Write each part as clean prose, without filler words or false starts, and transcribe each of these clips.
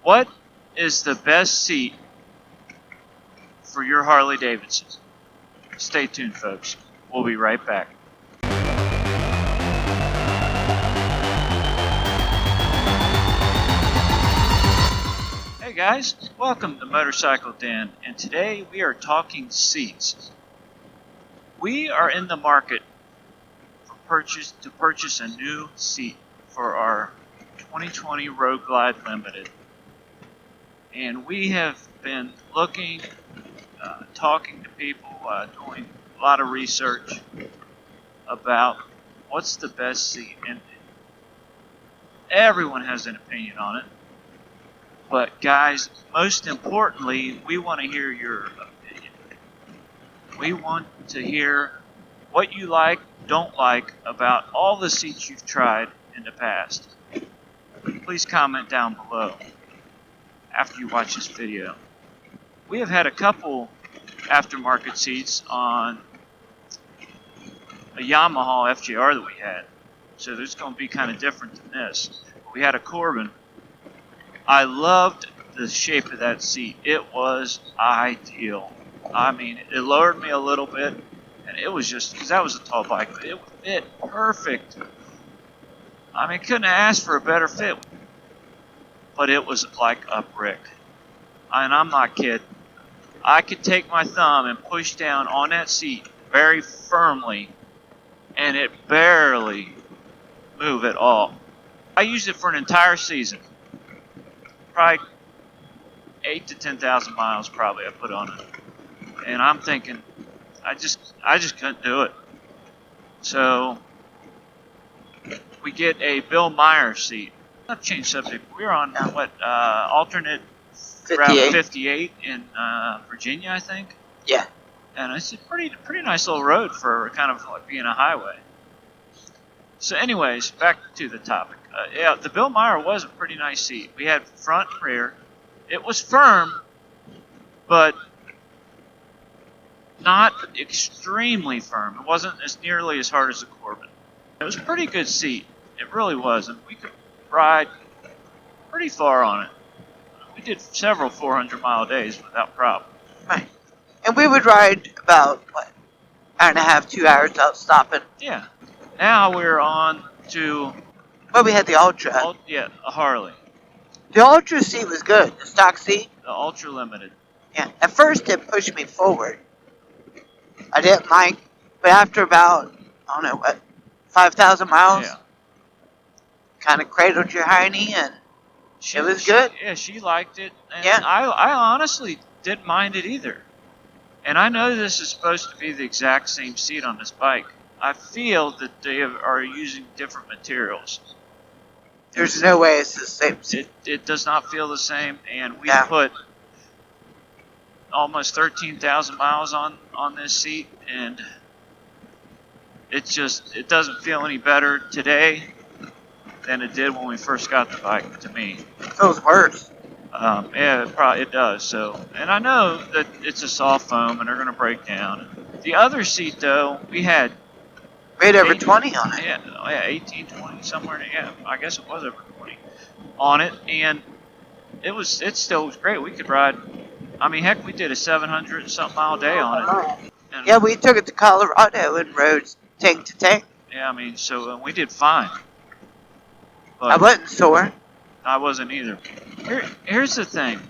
What is the best seat for your Harley-Davidson? Stay tuned, folks. We'll be right back. Hey guys, welcome to MotorcycleDen, and today we are talking seats. We are in the market to purchase a new seat for our 2020 Road Glide Limited. And we have been looking, talking to people, doing a lot of research about what's the best seat. And everyone has an opinion on it. But guys, most importantly, we want to hear your opinion. We want to hear what you like, don't like about all the seats you've tried in the past. Please comment down below after you watch this video. We have had a couple aftermarket seats on a Yamaha FJR that we had, so it's going to be kind of different than this. We had a Corbin. I loved the shape of that seat. It was ideal. I mean, it lowered me a little bit, and it was just, because that was a tall bike, but it fit perfect. I mean, couldn't have asked for a better fit. But it was like a brick. And I'm not kidding. I could take my thumb and push down on that seat very firmly, and it barely moved at all. I used it for an entire season. Probably 8,000 to 10,000 miles probably I put on it. And I'm thinking, I just couldn't do it. So we get a Bill Meyer seat. I've changed subject. We're on alternate 58. Route 58 in Virginia, I think. Yeah. And it's a pretty nice little road for kind of like being a highway. So, anyways, back to the topic. Yeah, the Bill Meyer was a pretty nice seat. We had front and rear. It was firm, but not extremely firm. It wasn't as nearly as hard as a Corbin. It was a pretty good seat. It really was, and we could ride pretty far on it. We did several 400-mile days without problem. Right. And we would ride about, what, hour and a half, 2 hours without stopping. Yeah. Now we're on to... Well, we had the Ultra. Yeah, a Harley. The Ultra seat was good. The stock seat. The Ultra Limited. Yeah. At first, it pushed me forward. I didn't like, but after about, I don't know, what, 5,000 miles? Yeah. Kind of cradled your hiney, and it was good. Yeah, she liked it. And yeah. I honestly didn't mind it either. And I know this is supposed to be the exact same seat on this bike. I feel that they are using different materials. There's no way it's the same seat. It does not feel the same, and we Yeah. put almost 13,000 miles on this seat, and it doesn't feel any better today than it did when we first got the bike, to me. It feels worse. Yeah, it does. So, and I know that it's a soft foam and they're going to break down. The other seat, though, we had over 20 on it. Yeah, 18, 20, somewhere. Yeah, I guess it was over 20 on it, and it still was great. We could ride. I mean, heck, we did a 700 something mile day on it. And, yeah, we took it to Colorado and rode tank to tank. Yeah, I mean, so we did fine. But I wasn't sore. I wasn't either. Here's the thing.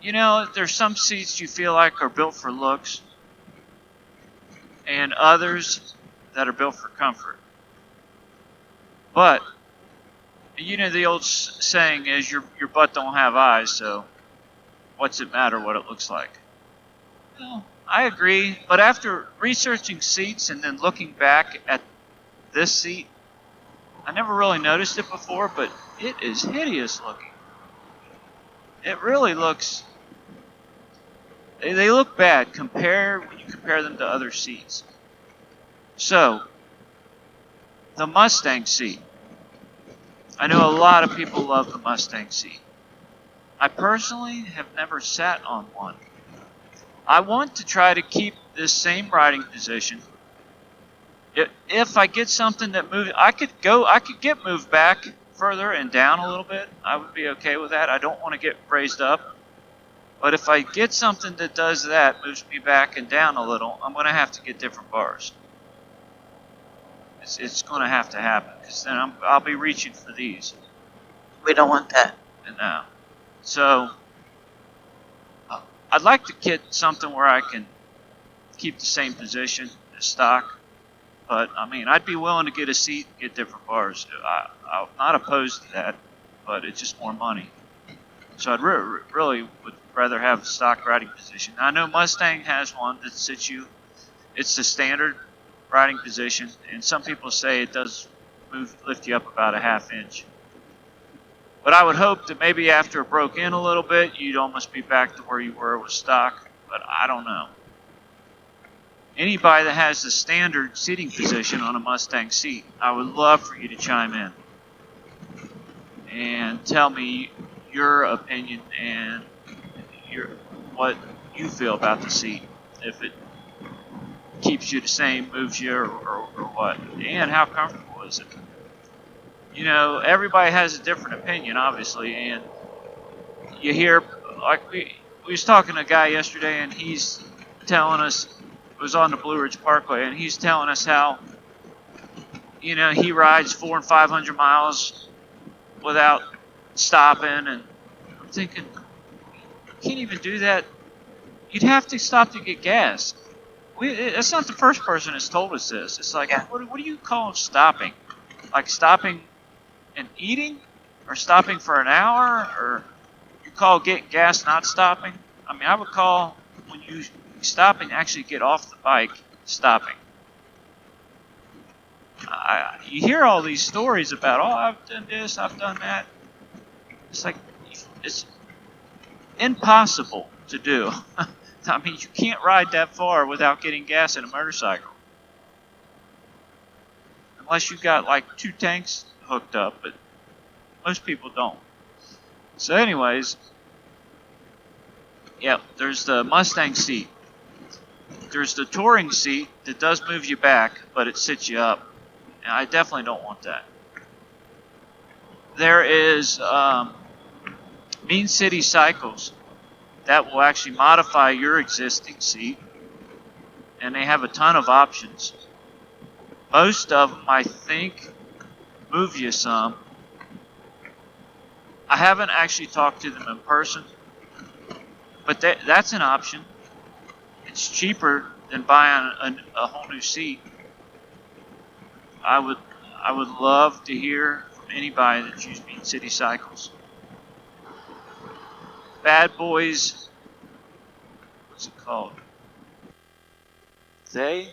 You know, there's some seats you feel like are built for looks, and others that are built for comfort. But, you know, the old saying is your butt don't have eyes, so what's it matter what it looks like? Well, I agree, but after researching seats and then looking back at this seat, I never really noticed it before, but it is hideous looking. It really looks... They look bad when you compare them to other seats. So, the Mustang seat. I know a lot of people love the Mustang seat. I personally have never sat on one. I want to try to keep this same riding position. If I get something that moves, I could get moved back further and down a little bit, I would be okay with that. I don't want to get raised up. But if I get something that does that, moves me back and down a little, I'm going to have to get different bars. It's going to have to happen, because then I'll be reaching for these. We don't want that. And now, so I'd like to get something where I can keep the same position as stock. But I mean, I'd be willing to get a seat and get different bars. I'm not opposed to that, but it's just more money. So I'd really would rather have a stock riding position. I know Mustang has one that sits you. It's the standard riding position, and some people say it does lift you up about a ½ inch. But I would hope that maybe after it broke in a little bit, you'd almost be back to where you were with stock. But I don't know. Anybody that has the standard seating position on a Mustang seat, I would love for you to chime in and tell me your opinion and what you feel about the seat. If it keeps you the same, moves you, or what, and how comfortable is it? You know, everybody has a different opinion, obviously, and you hear, like we was talking to a guy yesterday, and he's telling us, it was on the Blue Ridge Parkway, and he's telling us how, you know, he rides 400 and 500 miles without stopping, and I'm thinking, you can't even do that. You'd have to stop to get gas. That's not the first person that's told us this. It's like, what do you call stopping? Like stopping and eating? Or stopping for an hour? Or you call getting gas not stopping? I mean, I would call when you stopping, actually get off the bike, stopping. You hear all these stories about, oh, I've done this, I've done that. It's like, it's impossible to do. I mean, you can't ride that far without getting gas in a motorcycle. Unless you've got like 2 tanks hooked up, but most people don't. So anyways, yeah, there's the Mustang seat. There's the touring seat that does move you back, but it sits you up. And I definitely don't want that. There is Mean City Cycles that will actually modify your existing seat, and they have a ton of options. Most of them, I think, move you some. I haven't actually talked to them in person, but that's an option. It's cheaper than buying a whole new seat. I would love to hear from anybody that's used Mean City Cycles. Bad Boys, what's it called? They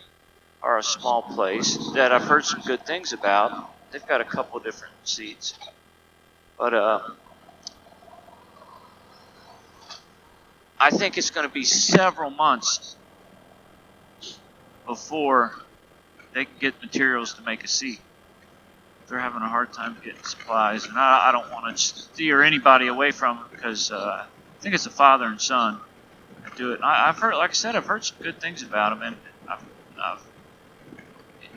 are a small place that I've heard some good things about. They've got a couple different seats. But I think it's going to be several months before they can get materials to make a seat. They're having a hard time getting supplies, and I don't want to steer anybody away from them, because I think it's a father and son that do it. I've heard, like I said, I've heard some good things about them, and I've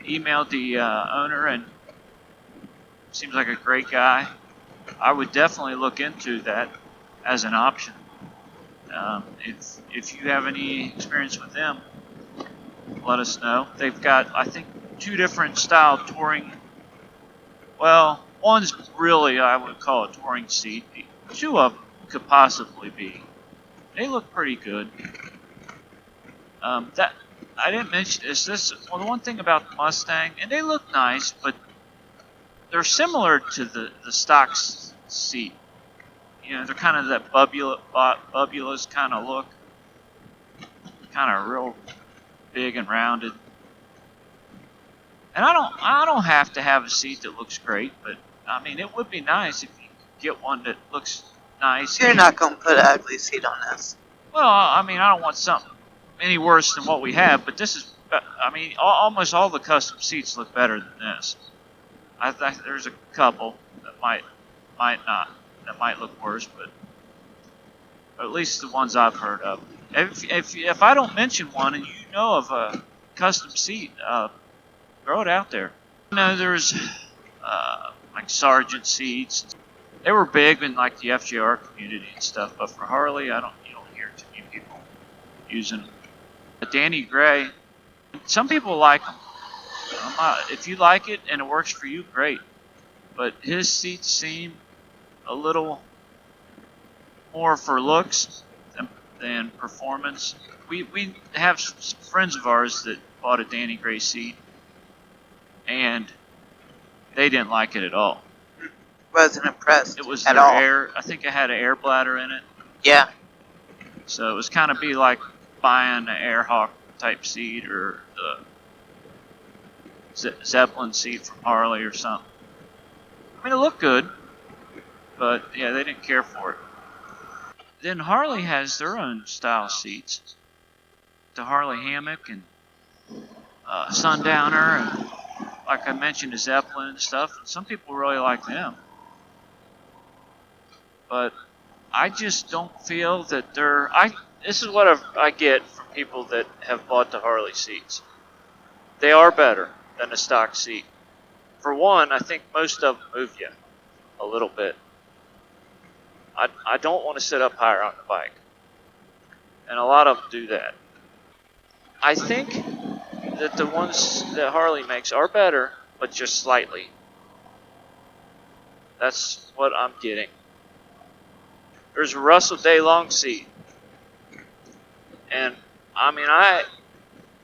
emailed the owner, and seems like a great guy. I would definitely look into that as an option. If you have any experience with them, let us know. They've got, I think, 2 different style touring. Well, one's really, I would call a touring seat. 2 of them could possibly be. They look pretty good. That I didn't mention this. Well, the one thing about the Mustang, and they look nice, but they're similar to the stock seat. You know, they're kind of that bubulous kind of look, kind of real big and rounded. And I don't have to have a seat that looks great, but I mean, it would be nice if you could get one that looks nice. You're not going to put an ugly seat on this. Well, I mean, I don't want something any worse than what we have, but this is, I mean, almost all the custom seats look better than this. I think there's a couple that might not, that might look worse, but at least the ones I've heard of. If I don't mention one and you know of a custom seat, throw it out there. You know, there's like Sargent Seats. They were big in like the FJR community and stuff, but for Harley, you don't hear too many people using them. But Danny Gray, some people like them. If you like it and it works for you, great. But his seats seem a little more for looks than performance. We have some friends of ours that bought a Danny Gray seat, and they didn't like it at all. Wasn't impressed It was at their all. air. I think it had an air bladder in it. Yeah. So it was kind of be like buying an Airhawk type seat or the Zeppelin seat from Harley or something. I mean, it looked good, but yeah, they didn't care for it. Then Harley has their own style seats. The Harley Hammock and Sundowner, and like I mentioned, the Zeppelin and stuff. Some people really like them. But I just don't feel that they're... This is what I get from people that have bought the Harley seats. They are better than a stock seat. For one, I think most of them move you a little bit. I don't want to sit up higher on the bike. And a lot of them do that. I think that the ones that Harley makes are better, but just slightly. That's what I'm getting. There's a Russell Day-Long seat. And, I mean,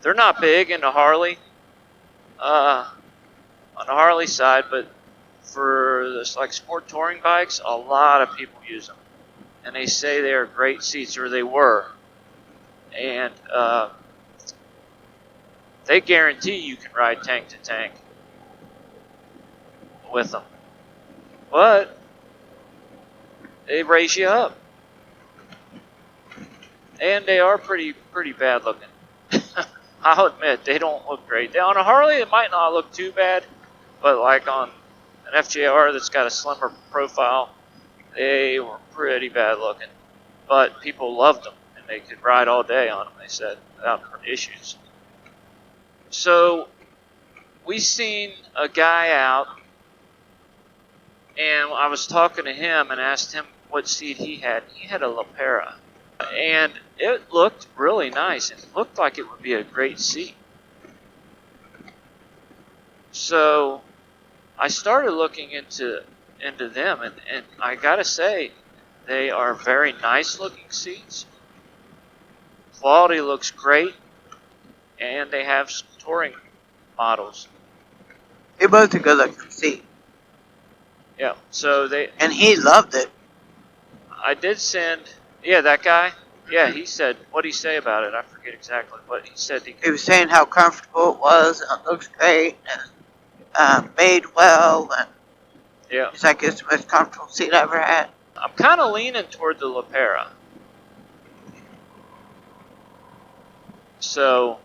they're not big into Harley, on the Harley side, but for this, like, sport touring bikes, a lot of people use them. And they say they are great seats, or they were. And, they guarantee you can ride tank to tank with them. But they raise you up. And they are pretty bad looking. I'll admit, they don't look great. On a Harley, it might not look too bad, but like on an FJR that's got a slimmer profile, they were pretty bad looking. But people loved them, and they could ride all day on them, they said, without issues. So we seen a guy out, and I was talking to him and asked him what seat he had. He had a Lepera, and it looked really nice. It looked like it would be a great seat. So I started looking into them, and I gotta say, they are very nice looking seats. Quality looks great, and they have some touring models. It was a good looking seat. Yeah, so and he loved it. I did send, that guy. Yeah, he said, what did he say about it? I forget exactly what he said. He was saying how comfortable it was, and it looks great, and made well, and it's like it's the most comfortable seat I ever had. I'm kind of leaning toward the Lepera. So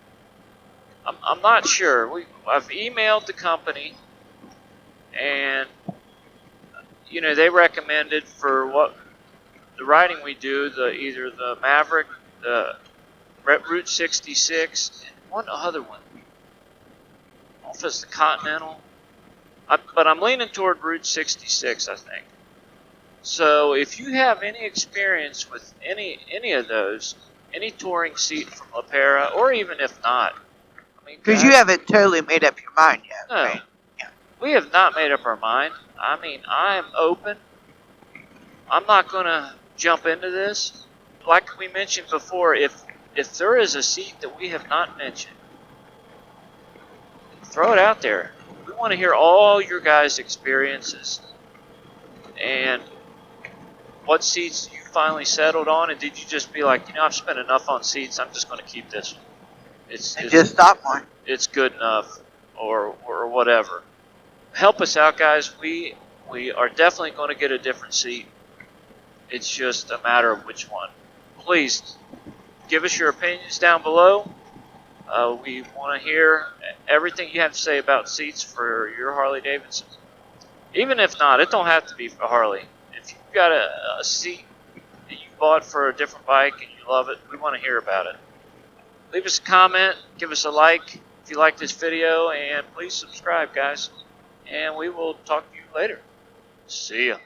I'm not sure. I've emailed the company, and they recommended for what the riding we do, either the Maverick, the Route 66, and one other one. I don't know if it's the Continental, but I'm leaning toward Route 66, I think. So if you have any experience with any of those, any touring seat from Lepera, or even if not, because you haven't totally made up your mind yet, no, right? Yeah. We have not made up our mind. I mean, I'm open. I'm not going to jump into this. Like we mentioned before, if there is a seat that we have not mentioned, throw it out there. We want to hear all your guys' experiences and what seats you finally settled on, and did you just be like, I've spent enough on seats, I'm just going to keep this one. It's just stop one. It's good enough, or whatever. Help us out, guys. We are definitely going to get a different seat. It's just a matter of which one. Please give us your opinions down below. We want to hear everything you have to say about seats for your Harley-Davidson. Even if not, it don't have to be for Harley. If you've got a seat that you bought for a different bike and you love it, we want to hear about it. Leave us a comment, give us a like if you like this video, and please subscribe, guys. And we will talk to you later. later. See ya.